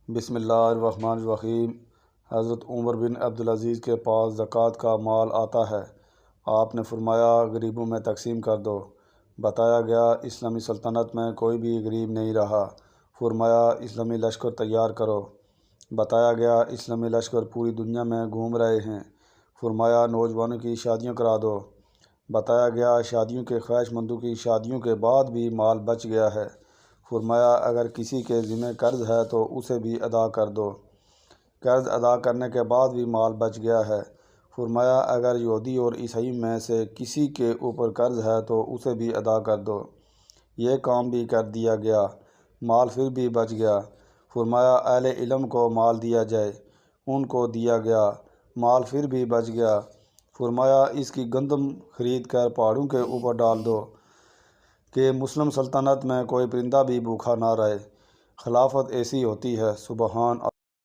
بسم اللہ الرحمن الرحیم۔ حضرت عمر بن عبدالعزیز کے پاس زکوٰۃ کا مال آتا ہے۔ آپ نے فرمایا غریبوں میں تقسیم کر دو۔ بتایا گیا اسلامی سلطنت میں کوئی بھی غریب نہیں رہا۔ فرمایا اسلامی لشکر تیار کرو۔ بتایا گیا اسلامی لشکر پوری دنیا میں گھوم رہے ہیں۔ فرمایا نوجوانوں کی شادیاں کرا دو۔ بتایا گیا شادیوں کے خواہش مندوں کی شادیوں کے بعد بھی مال بچ گیا ہے۔ فرمایا اگر کسی کے ذمہ قرض ہے تو اسے بھی ادا کر دو۔ قرض ادا کرنے کے بعد بھی مال بچ گیا ہے۔ فرمایا اگر یہودی اور عیسائی میں سے کسی کے اوپر قرض ہے تو اسے بھی ادا کر دو۔ یہ کام بھی کر دیا گیا، مال پھر بھی بچ گیا۔ فرمایا اہل علم کو مال دیا جائے، ان کو دیا گیا، مال پھر بھی بچ گیا۔ فرمایا اس کی گندم خرید کر پہاڑوں کے اوپر ڈال دو کہ مسلم سلطنت میں کوئی پرندہ بھی بھوکا نہ رہے۔ خلافت ایسی ہوتی ہے۔ سبحان